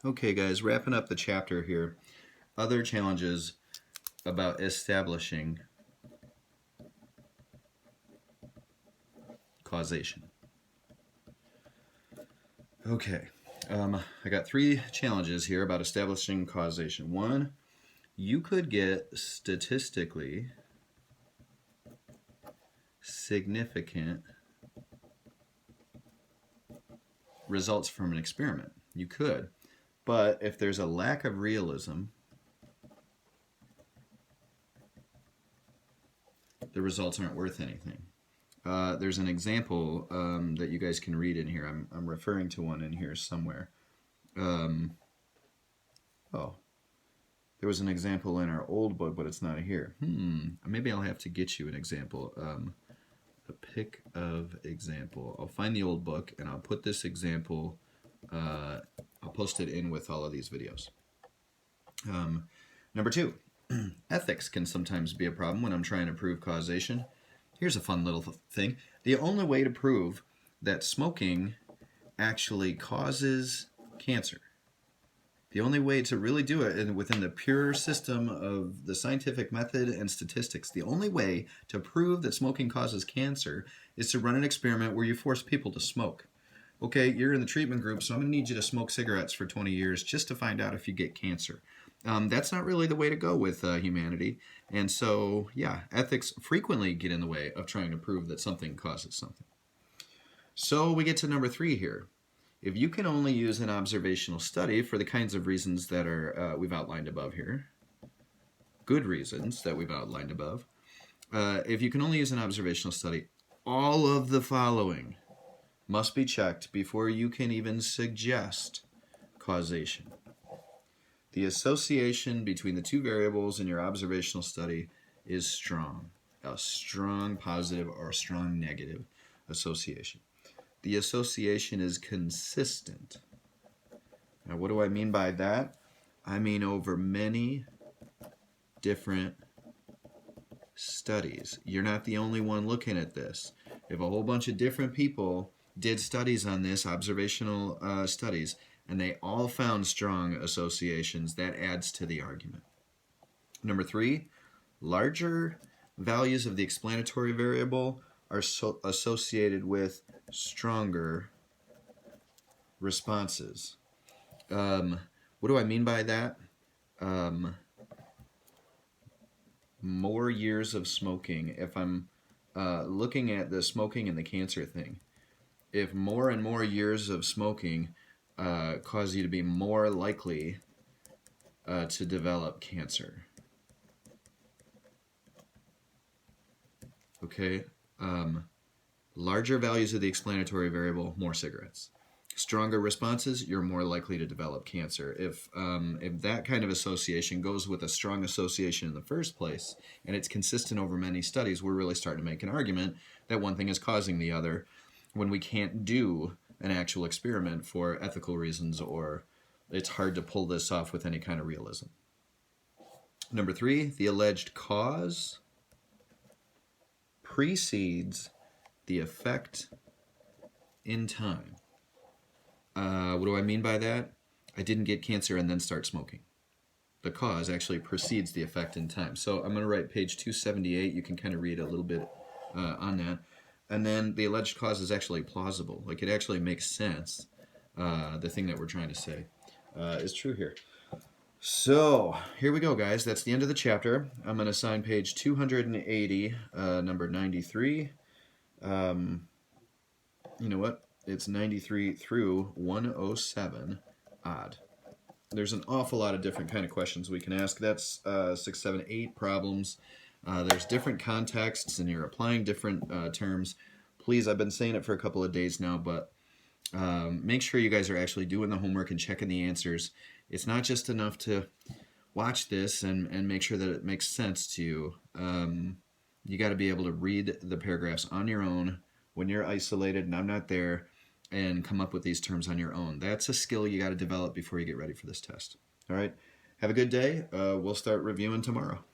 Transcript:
Okay, guys, wrapping up the chapter here. Other challenges about establishing causation. Okay, I got 3 challenges here about establishing causation. 1, you could get statistically significant results from an experiment. You could, but if there's a lack of realism, the results aren't worth anything. There's an example that you guys can read in here. I'm referring to one in here somewhere. Oh, there was an example in our old book, but it's not here. Maybe I'll have to get you an example. A pick of example. I'll find the old book and I'll put this example. I'll post it in with all of these videos. Number 2, ethics can sometimes be a problem when I'm trying to prove causation. Here's a fun little thing. The only way to prove that smoking actually causes cancer, the only way to really do it within the pure system of the scientific method and statistics, the only way to prove that smoking causes cancer is to run an experiment where you force people to smoke. Okay, you're in the treatment group, so I'm going to need you to smoke cigarettes for 20 years just to find out if you get cancer. That's not really the way to go with humanity. And so, yeah, ethics frequently get in the way of trying to prove that something causes something. So we get to number 3 here. If you can only use an observational study for the kinds of reasons that are we've outlined above here, good reasons that we've outlined above, if you can only use an observational study, all of the following must be checked before you can even suggest causation. The association between the 2 variables in your observational study is strong, a strong positive or a strong negative association. The association is consistent. Now, what do I mean by that? I mean over many different studies. You're not the only one looking at this. If a whole bunch of different people did studies on this, observational studies, and they all found strong associations, that adds to the argument. Number 3, larger values of the explanatory variable are associated with stronger responses. What do I mean by that? More years of smoking. If I'm looking at the smoking and the cancer thing, if more and more years of smoking cause you to be more likely to develop cancer. Okay, larger values of the explanatory variable, more cigarettes. Stronger responses, you're more likely to develop cancer. If that kind of association goes with a strong association in the first place, and it's consistent over many studies, we're really starting to make an argument that one thing is causing the other when we can't do an actual experiment for ethical reasons, or it's hard to pull this off with any kind of realism. Number 3, the alleged cause precedes the effect in time. What do I mean by that? I didn't get cancer and then start smoking. The cause actually precedes the effect in time. So I'm going to write page 278. You can kind of read a little bit on that. And then the alleged cause is actually plausible. Like, it actually makes sense. The thing that we're trying to say is true here. So here we go, guys. That's the end of the chapter. I'm going to sign page 280, number 93. You know what? It's 93 through 107 odd. There's an awful lot of different kind of questions we can ask. That's 6, 7, 8 problems. There's different contexts, and you're applying different terms. Please, I've been saying it for a couple of days now, but make sure you guys are actually doing the homework and checking the answers. It's not just enough to watch this and make sure that it makes sense to you. You got to be able to read the paragraphs on your own when you're isolated and I'm not there, and come up with these terms on your own. That's a skill you got to develop before you get ready for this test. All right? Have a good day. We'll start reviewing tomorrow.